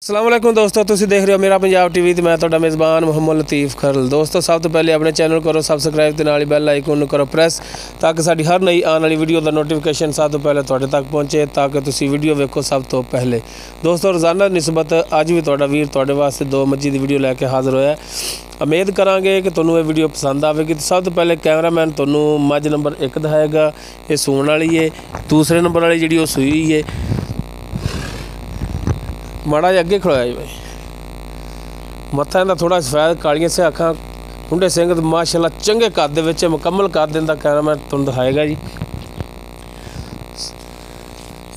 अस्सलामुअलैकुम दोस्तों, तुसीं देख रहे हो मेरा पंजाब टीवी ते मैं तुहाडा मेज़बान मुहम्मद लतीफ़ खरल। दोस्तों सब तो पहले अपने चैनल करो सबसक्राइब ते नाल बैल आइकन करो प्रेस ताकि साडी हर नई आने वाली वीडियो का नोटिफिकेशन सब तो पहले तुहाडे तक पहुँचे ताकि तुसीं वीडियो वेखो सब तो पहले। दोस्तों रोज़ाना निस्बत अज भी तुहाडा वीर तुहाडे वास्ते दो मच्छी की वीडियो लैके हाज़र होया। उम्मीद करांगे कि तुहानूं ये वीडियो पसंद आएगी। तो सब तो पहले कैमरामैन तुहानूं मझ नंबर 1 दिखाएगा, ये सूण वाली है। दूसरे नंबर वाली जी सूई है, माड़ा जिहा अगे खड़ोया जी भाई। मत्था इहदा थोड़ा सफैद, कालियां से अखां, ठुंडे सिंह, माशाअल्लाह चंगे कद दे विच मुकम्मल कद इहदा कैमरामैन तुहानूं दिखाएगा जी।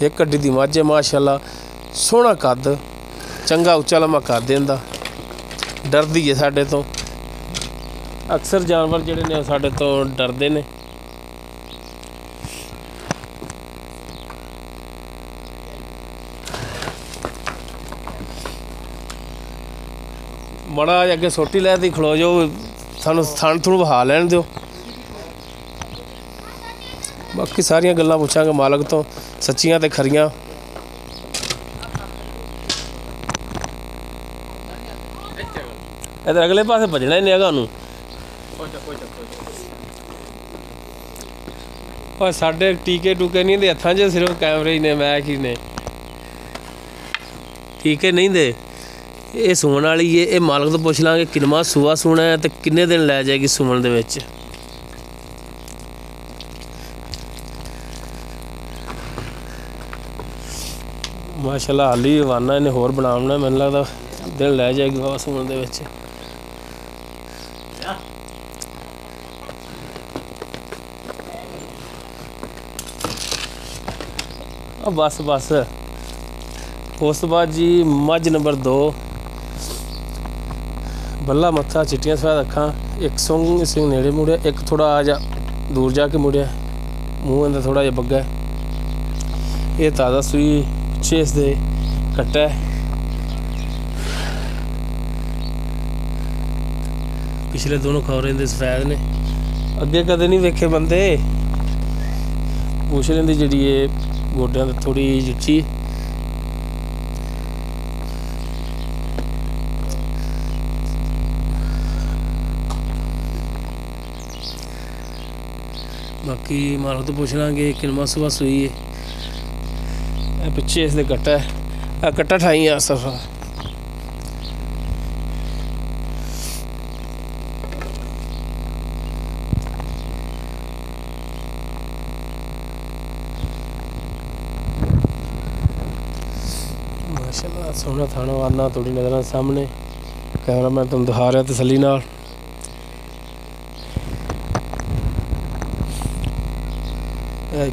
एक कड्डी दी मझ है माशाअल्लाह, सोहना कद, चंगा उच्चा लम्मा कद इहदा। डरदी है साडे तो, अक्सर जानवर जिहड़े ने साडे तो डरदे ने। बड़ा अगे सोटी लै दी खलो जो, सानू थन थुण वहा लैन दो। बाकी सारिया गल्लां पुछांगे मालक तो, सच्चियां ते खरियां। इधर अगले पासे भजना ही नहीं है नूं। और साडे टीके टूके नहीं दे हत्थां च, सिर्फ कैमरे ही ने, मैक ही ने, टीके नहीं दे। ये सूण वाली है, ये मालक तो पुछ लांगे किनवा सूआ सूना है तो किन्ने दिन लै जाएगी सूण दे विच। माशाअल्लाह हाली वाना इन्हें होर बनावना, मैनूं लगदा दिन लै जाएगी बाबा सूण दे विच। बस बस उस तो बाद जी मझ नंबर 2, बल्ला मत्था, चिट्टियां सफेद अखां, एक सूंह सिंह नेड़े मुड़िया, एक थोड़ा आ जा दूर जाके मुड़िया, मूँह इहदा थोड़ा जिहा बग्गा है। ये ताज़ा सूई, पिछे इसदे कट्टा है, पिछले दोनों खौरे इहदे सफेद ने। अगे कदे नहीं वेखे बंदे। पूछ लेंदी जिहड़ी ये गोड्यां ते थोड़ी जिच्ची। बाकी मालक तो पुछ लांगे किनवा सूआ सूई है। पिछे इसदे कट्टा है, कट्टा ठाई आ सफा। माशाअल्लाह सोहना थाना वाना थोड़ी नज़र सामने। कैमरामैन तुम दिखा रहा तसल्ली नाल।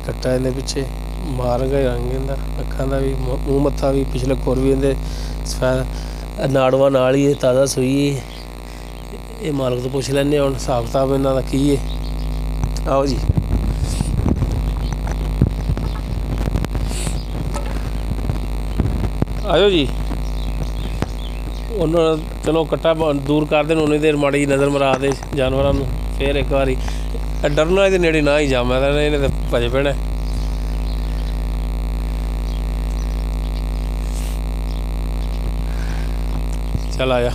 कट्टा इहदे पिछे, मारंगा रंग इहदा, अखां दा भी, मूँह मत्था भी, पिछले खुर भी इहदे सफैद, नाड़वा नाल ही ताज़ा सूई। ये मालक तो पुछ लैने हुण हिसाब किताब इन्हां दा की है। आओ जी, आयो जी। उन्होंने चलो कट्टा दूर कर देन, उन्नी देर माड़ी नज़र मरा दे जानवरों नूं। फिर एक बारी डरना ये नेड़े ना ही जा, मैं इन्हें तो भजे पैना। चल आया।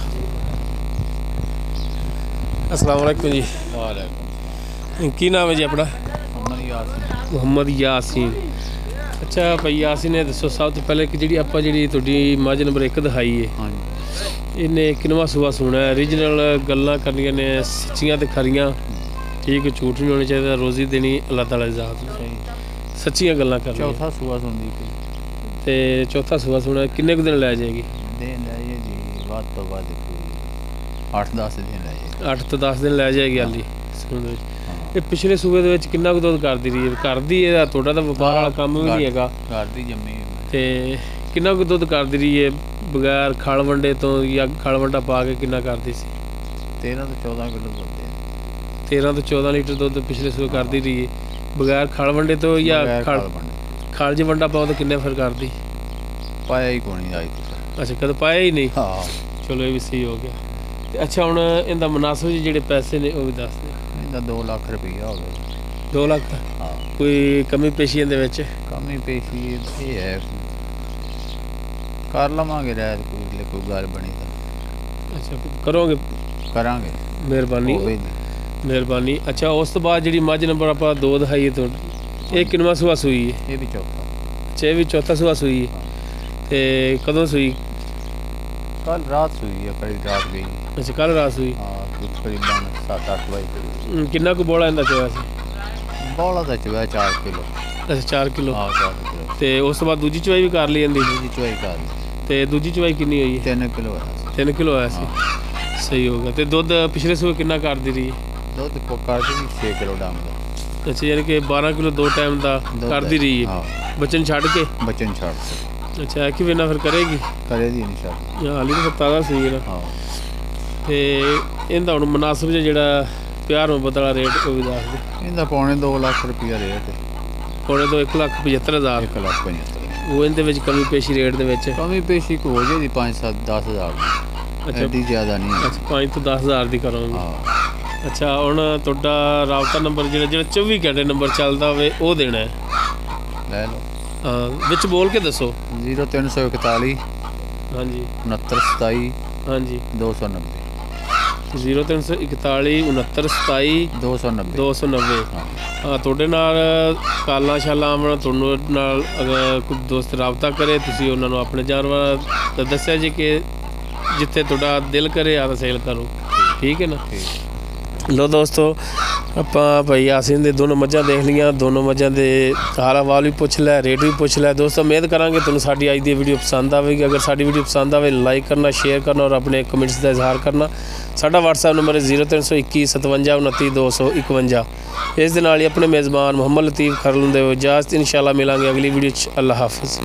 अस्सलाम वालेकुम जी। वालेकुम। की नाम है जी अपना? मुहम्मद यासीन। अच्छा भाई यासीन ने दसो सब तो पहले कि जी आप जी तुहाडी मझ नंबर 1 दिखाई है, इन्हें किनवा सूआ सूना है? ओरिजिनल गल्लां करनियां ने, सच्चियां ते खरियां, ठीक झूठ नहीं होना चाहिए। रोज़ी देनी अल्लाह ताला दी ज़ात, सच्चियां गल्लां करनियां। चौथा सूआ सुनदी ते चौथा सूआ सूना किन्ने कुछ दिन लै जाएगी? दिन लै जी वध तो वध 8-10 दिन लै जाएगी। 8 तो 10 दिन लै जाएगी हाली सूण दे। ये पिछले सूबे दे विच किन्ना कुछ दुध करदी रही है? करदी है, तुहाडा तां वपार वाला कम्म भी नहीं हैगा। करदी जम्मी ते किन्ना कुछ दुध करदी रही है बगैर खल वंडे तो, या खल वंडा पा के किन्ना करदी सी? 13 तो 14 किलो दुध है। 13 तो 14 लीटर दुध पिछले सूबे करदी रही है बगैर खल वंडे तो, या खल च वंडा पाओ तो किन्ने फिर करदी? पाया ही कोई नहीं अज तक। अच्छा कदे पाया ही नहीं। हाँ चलो ये भी सही हो गया। ते अच्छा हुण इहदा मुनासिब जिहड़े पैसे ने वो भी दस दे। इहदा 2 लाख रुपया हो गया। 2 लाख। हाँ कोई कमी पेशी इहदे विच? कमी पेशी ये है ਕਰ ਲਵਾਂਗੇ ਰਹਿਤ ਕੋਈ ਗੱਲ ਬਣੀ ਤਾਂ ਅੱਛਾ ਕਰੋਗੇ, ਕਰਾਂਗੇ, ਮਿਹਰਬਾਨੀ ਹੋਵੇ ਜੀ। ਮਿਹਰਬਾਨੀ। ਅੱਛਾ ਉਸ ਤੋਂ ਬਾਅਦ ਜਿਹੜੀ ਮੱਝ ਨੰਬਰ ਆਪਾਂ 2 ਦਿਖਾਈਏ ਤੁਹਾਡੀ, ਇਹ ਕਿੰਨਵਾਂ ਸੂਆ ਸੂਈ ਹੈ? ਇਹ ਵੀ ਚੌਥਾ। ਅੱਛਾ ਇਹ ਵੀ ਚੌਥਾ ਸੂਆ ਸੂਈ ਹੈ। ਤੇ ਕਦੋਂ ਸੂਈ? ਕੱਲ ਰਾਤ ਸੂਈ ਹੈ, ਕੜੀ ਰਾਤ ਗਈ। ਅੱਛਾ ਕੱਲ ਰਾਤ ਸੂਈ। ਹਾਂ ਤਕਰੀਬਨ 7-8 ਵਜੇ। ਕਿੰਨਾ ਕੁ ਬੋਲਾ ਇਹਦਾ ਚੋਇਆ ਸੀ? ਬੋਲਾ ਦਾ ਚੋਇਆ 4 ਕਿਲੋ। ਅੱਛਾ 4 ਕਿਲੋ। ਹਾਂ 4 ਕਿਲੋ। ਤੇ ਉਸ ਤੋਂ ਬਾਅਦ ਦੂਜੀ ਚਵਾਈ ਵੀ ਕਰ ਲਈ ਜਾਂਦੀ? ਦੂਜੀ ਚੋਈ ਕਰ ਲਈ। ਤੇ ਦੂਜੀ ਚਵਾਈ ਕਿੰਨੀ ਹੋਈ ਹੈ? 3 ਕਿਲੋ ਹੋਇਆ ਸੀ। 3 ਕਿਲੋ ਆਇਆ ਸੀ। ਸਹੀ ਹੋ ਗਿਆ। ਤੇ ਦੁੱਧ ਪਿਛਲੇ ਸੂਏ ਕਿੰਨਾ ਕਰਦੀ ਰਹੀ ਹੈ? ਦੁੱਧ ਕਰਦੀ ਵੀ 6 ਕਿਲੋ ਡੰਗ ਦਾ। ਅੱਛਾ ਯਾਨੀ ਕਿ 12 ਕਿਲੋ 2 ਟਾਈਮ ਦਾ ਕਰਦੀ ਰਹੀ ਹੈ। ਹਾਂ ਬੱਚਨ ਛੱਡ ਕੇ? ਬੱਚਨ ਛੱਡ ਕੇ। ਅੱਛਾ ਕਿ ਵੇਨਾ ਫਿਰ ਕਰੇਗੀ? ਕਰੇਗੀ ਨਹੀਂ ਛੱਡ। ਹਾਲੀ ਤਾਂ ਤਾਜ਼ਾ ਸੀ ਨਾ। ਹਾਂ ਤੇ ਇਹਦਾ ਹੁਣ ਮੁਨਾਸਬ ਜਿਹਾ ਜਿਹੜਾ ਪਿਆਰ ਮੁਹੱਬਤ ਵਾਲਾ ਰੇਟ ਉਹ ਵੀ ਦੱਸ ਦੇ। ਇਹਦਾ ਪੌਣੇ 2 ਲੱਖ ਰੁਪਈਆ ਰੇਟ ਹੈ। ਪੌਣੇ ਤੋਂ 1,75,000। 1,75,000। ਉਹ ਇਹਦੇ ਵਿੱਚ ਕਮੀ ਪੇਸ਼ੀ ਰੇਟ ਦੇ ਵਿੱਚ? ਕਮੀ ਪੇਸ਼ੀ ਕੋ ਹੋ ਜਾਏਗੀ 5-7-10 ਹਜ਼ਾਰ। ਅੱਛਾ ਐਡੀ ਜ਼ਿਆਦਾ ਨਹੀਂ। ਅੱਛਾ 5 ਤੋਂ 10,000 ਦੀ ਕਰਾਂਗੇ। ਹਾਂ ਅੱਛਾ ਹੁਣ ਤੁਹਾਡਾ ਰਾਬਤਾ ਨੰਬਰ ਜਿਹੜਾ 24 ਘੰਟੇ ਨੰਬਰ ਚੱਲਦਾ ਹੋਵੇ ਉਹ ਦੇਣਾ ਹੈ? ਲੈ ਲਓ। ਹਾਂ ਵਿੱਚ ਬੋਲ ਕੇ ਦੱਸੋ। 0341 ਹਾਂਜੀ 6927 ਹਾਂਜੀ 290। 0341 6927 290। 290। ਹਾਂ ਤੁਹਾਡੇ ਨਾਲ ਕਾਲਾਂ ਸ਼ਾਲਾਂ ਆਉਣ, ਤੁਹਾਨੂੰ ਨਾਲ ਅਗਰ ਕੋਈ ਦੋਸਤ ਰਾਬਤਾ ਕਰੇ ਤੁਸੀਂ ਉਹਨਾਂ ਨੂੰ ਆਪਣੇ ਜਾਨਵਰ ਦਾ ਦੱਸਿਆ ਜੀ ਕਿ ਜਿੱਥੇ ਤੁਹਾਡਾ ਦਿਲ ਕਰੇ ਆ ਤਾਂ ਸੇਲ ਕਰੋ। ਠੀਕ ਹੈ ਨਾ? ਲੋ ਦੋਸਤੋ ਆਪਾਂ ਭਾਈ ਯਾਸੀਨ ਦੇ ਦੋਨੋਂ ਮੱਝਾਂ ਦੇਖ ਲਈਆਂ। ਦੋਨੋਂ ਮੱਝਾਂ ਦੇ ਹਾਲ ਅਹਿਵਾਲ ਵੀ ਪੁੱਛ ਲਿਆ, ਰੇਟ ਵੀ ਪੁੱਛ ਲਿਆ। ਦੋਸਤੋ ਉਮੀਦ ਕਰਾਂਗੇ ਤੁਹਾਨੂੰ ਸਾਡੀ ਅੱਜ ਦੀ ਵੀਡੀਓ ਪਸੰਦ ਆਵੇਗੀ। ਅਗਰ ਸਾਡੀ ਵੀਡੀਓ ਪਸੰਦ ਆਵੇ ਲਾਈਕ ਕਰਨਾ, ਸ਼ੇਅਰ ਕਰਨਾ ਔਰ ਆਪਣੇ ਕਮੈਂਟਸ ਦਾ ਇਜ਼ਹਾਰ ਕਰਨਾ। ਸਾਡਾ WhatsApp ਨੰਬਰ ਹੈ 0321 57 29 251। ਇਸ ਦੇ ਨਾਲ ਹੀ ਆਪਣੇ ਮੇਜ਼ਬਾਨ ਮੁਹੰਮਦ ਲਤੀਫ ਖਰਲ ਦੇ ਇਜਾਜ਼ਤ। ਇਨਸ਼ਾਅੱਲਾ ਮਿਲਾਂਗੇ ਅਗਲੀ ਵੀਡੀਓ 'ਚ। ਅੱਲਾ ਹਾਫਿਜ਼।